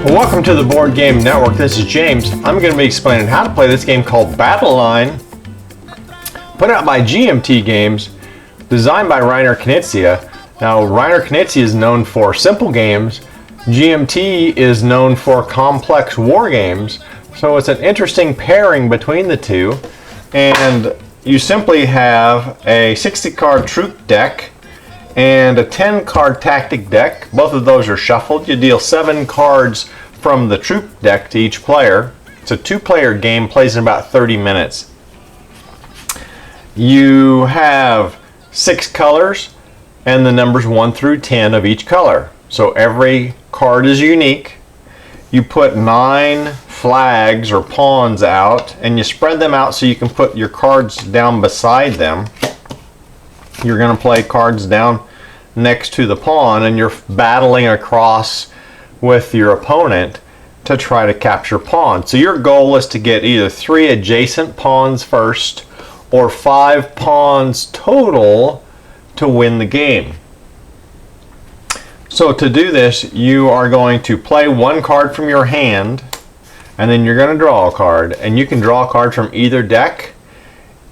Welcome to the Board Game Network. This is James. I'm going to be explaining how to play this game called Battle Line, put out by GMT Games, designed by Reiner Knizia. Now, Reiner Knizia is known for simple games. GMT is known for complex war games. So it's an interesting pairing between the two. And you simply have a 60-card troop deck and a 10-card tactic deck. Both of those are shuffled. You deal 7 cards from the troop deck to each player. It's a 2-player game, plays in about 30 minutes. You have 6 colors and the numbers 1 through 10 of each color. So every card is unique. You put 9 flags or pawns out and you spread them out so you can put your cards down beside them. You're going to play cards down next to the pawn and you're battling across with your opponent to try to capture pawns. So your goal is to get either 3 adjacent pawns first or 5 pawns total to win the game. So to do this, you are going to play 1 card from your hand and then you're going to draw a card, and you can draw a card from either deck.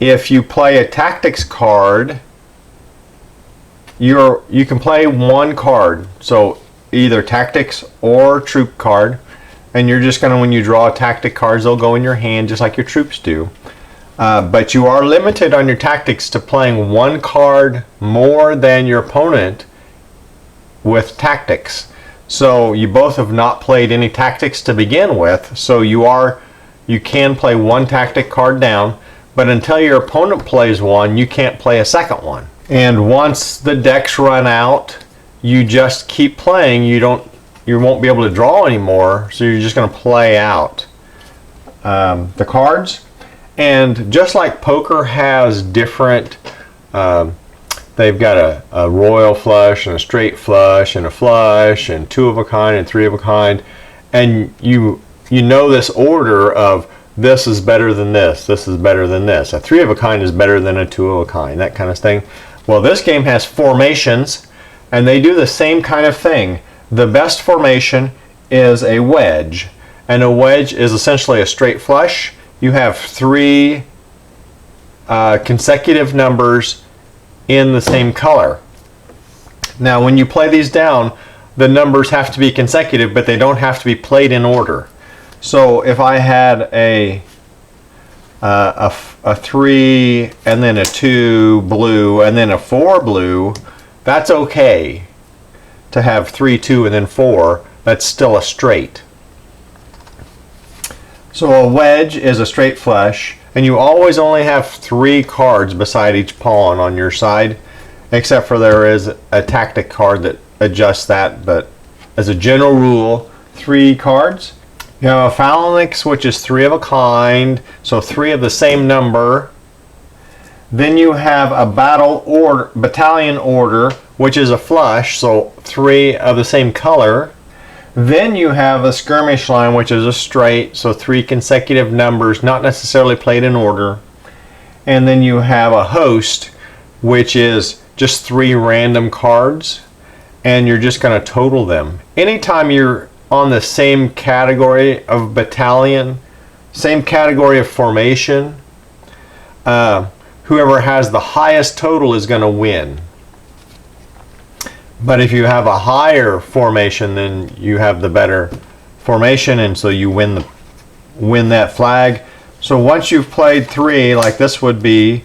If you play a tactics card, you can play 1 card, so either tactics or troop card, and you're just going to, when you draw tactic cards, they'll go in your hand just like your troops do. But you are limited on your tactics to playing 1 card more than your opponent with tactics. So you both have not played any tactics to begin with, so you can play 1 tactic card down, but until your opponent plays 1, you can't play a second one. And once the decks run out, you just keep playing. You won't be able to draw anymore, so you're just going to play out the cards. And just like poker has different, they've got a royal flush and a straight flush and a flush and 2 of a kind and 3 of a kind, and you know this order of this is better than this, this is better than this. A 3 of a kind is better than a 2 of a kind, that kind of thing. Well, this game has formations, and they do the same kind of thing. The best formation is a wedge, and a wedge is essentially a straight flush. You have 3 consecutive numbers in the same color. Now, when you play these down, the numbers have to be consecutive, but they don't have to be played in order. So if I had a 3 and then a 2 blue and then a 4 blue, that's okay to have 3, 2, and then 4. That's still a straight. So a wedge is a straight flush, and you always only have 3 cards beside each pawn on your side, except for there is a tactic card that adjusts that, but as a general rule, 3 cards. You have a phalanx, which is 3 of a kind, so 3 of the same number. Then you have a battalion order, which is a flush, so 3 of the same color. Then you have a skirmish line, which is a straight, so 3 consecutive numbers, not necessarily played in order. And then you have a host, which is just 3 random cards, and you're just going to total them. Anytime you're on the same category of battalion, same category of formation, whoever has the highest total is going to win. But if you have a higher formation, then you have the better formation, and so you win that flag. So once you've played 3, like this would be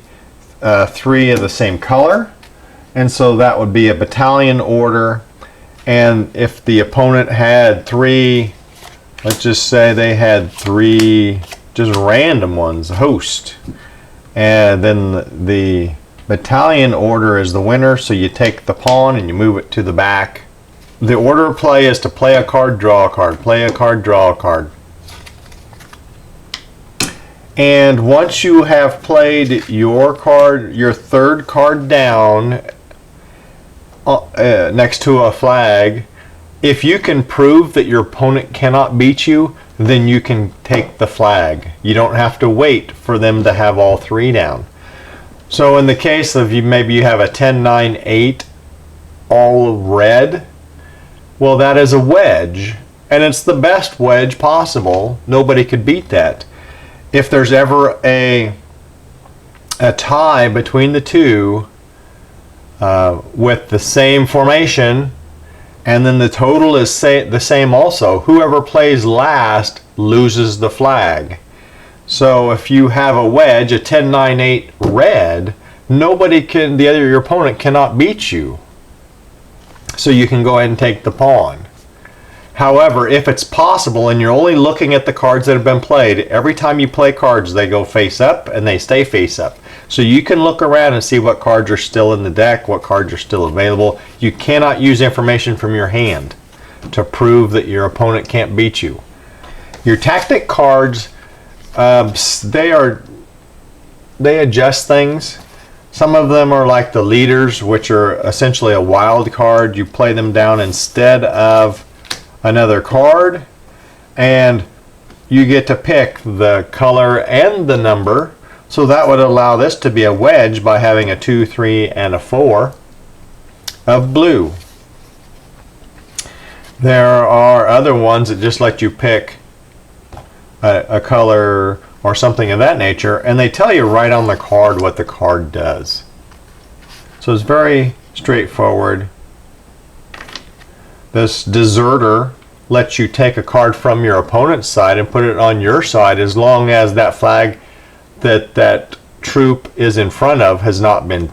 3 of the same color, and so that would be a battalion order. And if the opponent had 3, let's just say they had 3 just random ones, host, and then the battalion order is the winner, so you take the pawn and you move it to the back. The order of play is to play a card, draw a card, play a card, draw a card. And once you have played your card, your 3rd card down next to a flag, if you can prove that your opponent cannot beat you, then you can take the flag. You don't have to wait for them to have all 3 down. So in the case of maybe you have a 10, 9, 8 all red, well, that is a wedge, and it's the best wedge possible. Nobody could beat that. If there's ever a tie between the two with the same formation, and then the total is the same also, whoever plays last loses the flag. So if you have a wedge, a 10-9-8 red, your opponent cannot beat you. So you can go ahead and take the pawn. However, if it's possible and you're only looking at the cards that have been played, every time you play cards, they go face up and they stay face up. So you can look around and see what cards are still in the deck, what cards are still available. You cannot use information from your hand to prove that your opponent can't beat you. Your tactic cards, they adjust things. Some of them are like the leaders, which are essentially a wild card. You play them down instead of another card, and you get to pick the color and the number. So that would allow this to be a wedge by having a 2, 3, and a 4 of blue. There are other ones that just let you pick a color or something of that nature, and they tell you right on the card what the card does. So it's very straightforward. This deserter lets you take a card from your opponent's side and put it on your side, as long as that flag that troop is in front of has not been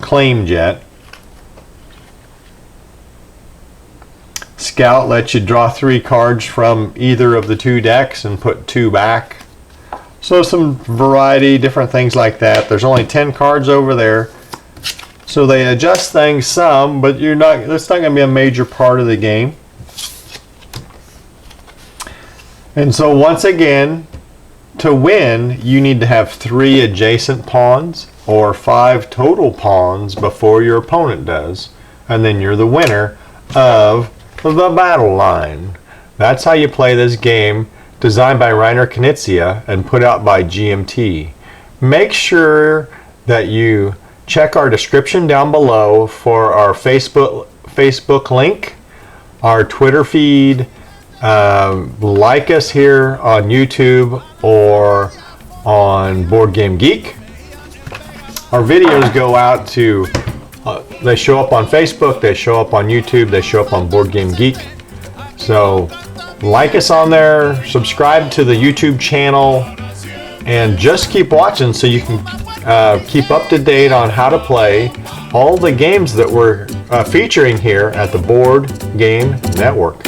claimed yet. Scout lets you draw 3 cards from either of the 2 decks and put 2 back. So some variety, different things like that. There's only 10 cards over there. So they adjust things some, but that's not going to be a major part of the game. And so once again, to win, you need to have 3 adjacent pawns or 5 total pawns before your opponent does. And then you're the winner of the battle line. That's how you play this game, designed by Reiner Knizia and put out by GMT. Make sure that you check our description down below for our Facebook link, our Twitter feed, like us here on YouTube or on Board Game Geek. Our videos go out to, they show up on Facebook, they show up on YouTube, they show up on Board Game Geek. So like us on there, subscribe to the YouTube channel, and just keep watching so you can keep up to date on how to play all the games that we're featuring here at the Board Game Network.